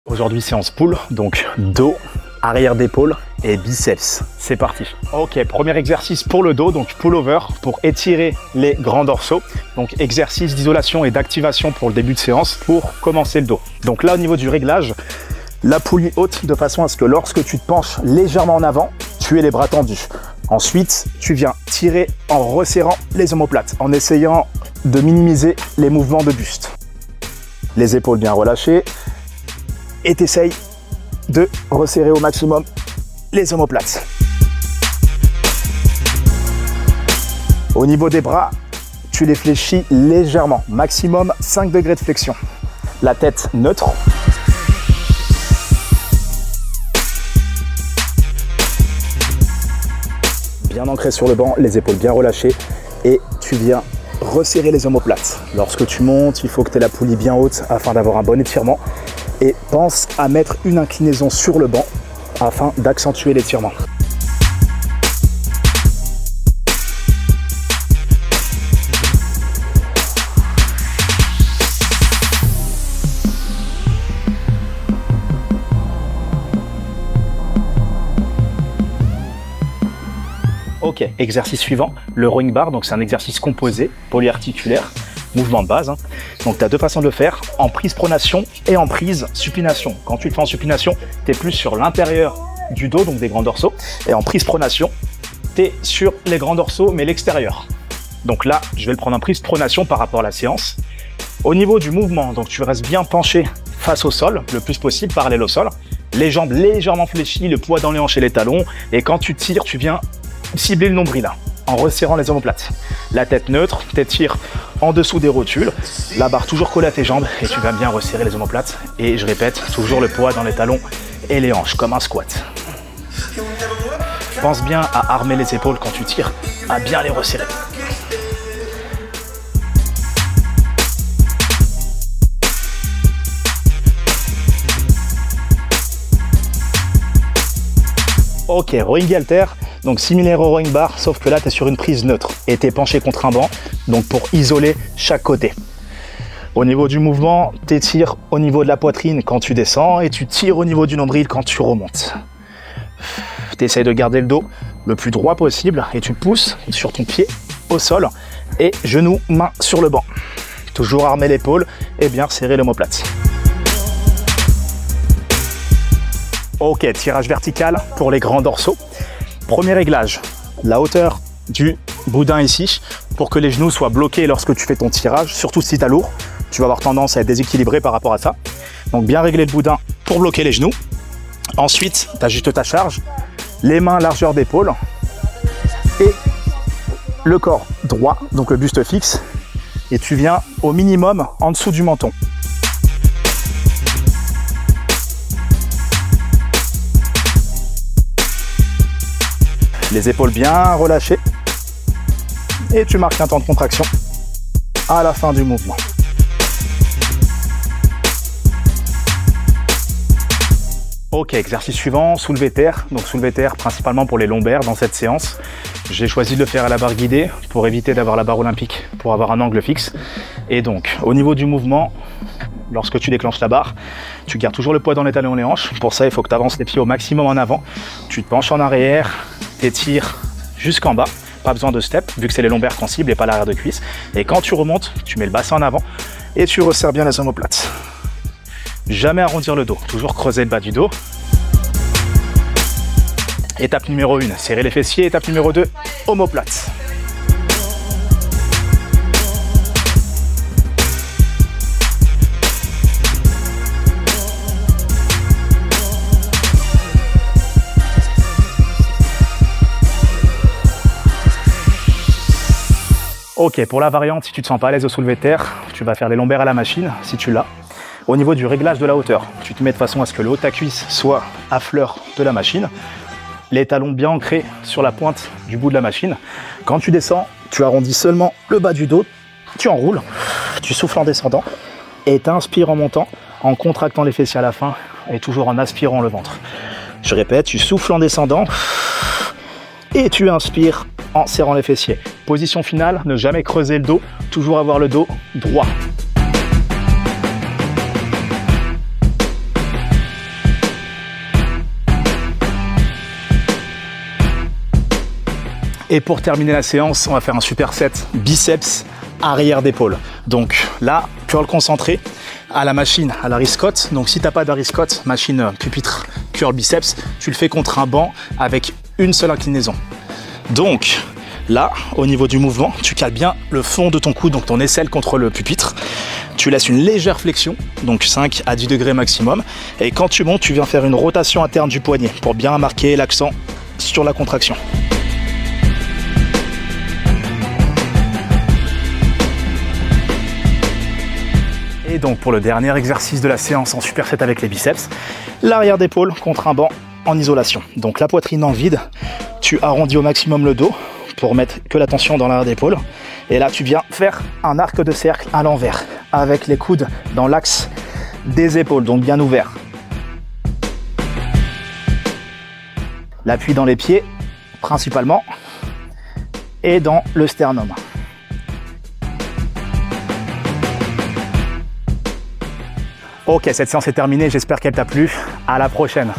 Aujourd'hui, séance pull, donc dos, arrière d'épaule et biceps. C'est parti. Ok, premier exercice pour le dos, donc pull-over pour étirer les grands dorsaux. Donc exercice d'isolation et d'activation pour le début de séance pour commencer le dos. Donc là, au niveau du réglage, la poulie haute de façon à ce que lorsque tu te penches légèrement en avant, tu aies les bras tendus. Ensuite, tu viens tirer en resserrant les omoplates, en essayant de minimiser les mouvements de buste. Les épaules bien relâchées. Et tu essayes de resserrer au maximum les omoplates. Au niveau des bras, tu les fléchis légèrement, maximum 5 degrés de flexion. La tête neutre. Bien ancré sur le banc, les épaules bien relâchées et tu viens resserrer les omoplates. Lorsque tu montes, il faut que tu aies la poulie bien haute afin d'avoir un bon étirement. Et pense à mettre une inclinaison sur le banc afin d'accentuer l'étirement. Ok, exercice suivant, le rowing bar. Donc c'est un exercice composé, polyarticulaire. Mouvement de base. Donc tu as deux façons de le faire, en prise pronation et en prise supination. Quand tu le fais en supination, tu es plus sur l'intérieur du dos, donc des grands dorsaux. Et en prise pronation, tu es sur les grands dorsaux, mais l'extérieur. Donc là, je vais le prendre en prise pronation par rapport à la séance. Au niveau du mouvement, donc tu restes bien penché face au sol, le plus possible, parallèle au sol. Les jambes légèrement fléchies, le poids dans les hanches et les talons. Et quand tu tires, tu viens cibler le nombril là, en resserrant les omoplates. La tête neutre, t'étires en dessous des rotules, la barre toujours collée à tes jambes et tu vas bien resserrer les omoplates. Et je répète, toujours le poids dans les talons et les hanches, comme un squat. Pense bien à armer les épaules quand tu tires, à bien les resserrer. Ok, rowing halter. Donc similaire au rowing bar, sauf que là tu es sur une prise neutre et tu es penché contre un banc, donc pour isoler chaque côté. Au niveau du mouvement, tu étires au niveau de la poitrine quand tu descends et tu tires au niveau du nombril quand tu remontes. Tu essayes de garder le dos le plus droit possible et tu pousses sur ton pied au sol et genoux, mains sur le banc. Toujours armer l'épaule et bien serrer l'omoplate. Ok, tirage vertical pour les grands dorsaux. Premier réglage, la hauteur du boudin ici, pour que les genoux soient bloqués lorsque tu fais ton tirage, surtout si tu as lourd, tu vas avoir tendance à être déséquilibré par rapport à ça. Donc bien régler le boudin pour bloquer les genoux. Ensuite, tu ajustes ta charge, les mains largeur d'épaule et le corps droit, donc le buste fixe, et tu viens au minimum en dessous du menton. Les épaules bien relâchées et tu marques un temps de contraction à la fin du mouvement. Ok, exercice suivant, soulevé terre. Donc soulevé terre principalement pour les lombaires dans cette séance. J'ai choisi de le faire à la barre guidée pour éviter d'avoir la barre olympique, pour avoir un angle fixe. Et donc au niveau du mouvement, lorsque tu déclenches la barre, tu gardes toujours le poids dans les talons et les hanches. Pour ça, il faut que tu avances les pieds au maximum en avant. Tu te penches en arrière, t'étires jusqu'en bas. Pas besoin de step, vu que c'est les lombaires qu'on cible et pas l'arrière de cuisse. Et quand tu remontes, tu mets le bassin en avant et tu resserres bien les omoplates. Jamais arrondir le dos, toujours creuser le bas du dos. Étape numéro 1, serrer les fessiers. Étape numéro 2, omoplates. Ok, pour la variante, si tu te sens pas à l'aise au soulevé de terre, tu vas faire les lombaires à la machine, si tu l'as. Au niveau du réglage de la hauteur, tu te mets de façon à ce que le haut de ta cuisse soit à fleur de la machine. Les talons bien ancrés sur la pointe du bout de la machine. Quand tu descends, tu arrondis seulement le bas du dos, tu enroules, tu souffles en descendant et tu inspires en montant, en contractant les fessiers à la fin et toujours en aspirant le ventre. Je répète, tu souffles en descendant et tu inspires en serrant les fessiers. Position finale, ne jamais creuser le dos, toujours avoir le dos droit. Et pour terminer la séance, on va faire un superset biceps arrière d'épaule. Donc là, curl concentré à la machine, à la Scott. Donc si tu n'as pas de Scott, machine pupitre curl biceps, tu le fais contre un banc avec une seule inclinaison. Donc là, au niveau du mouvement, tu cales bien le fond de ton coude, donc ton aisselle contre le pupitre. Tu laisses une légère flexion, donc 5 à 10 degrés maximum. Et quand tu montes, tu viens faire une rotation interne du poignet pour bien marquer l'accent sur la contraction. Et donc pour le dernier exercice de la séance en superset avec les biceps, l'arrière d'épaule contre un banc en isolation. Donc la poitrine dans le vide, tu arrondis au maximum le dos pour mettre que la tension dans l'arrière d'épaule. Et là tu viens faire un arc de cercle à l'envers avec les coudes dans l'axe des épaules, donc bien ouvert. L'appui dans les pieds principalement et dans le sternum. Ok, cette séance est terminée, j'espère qu'elle t'a plu. À la prochaine.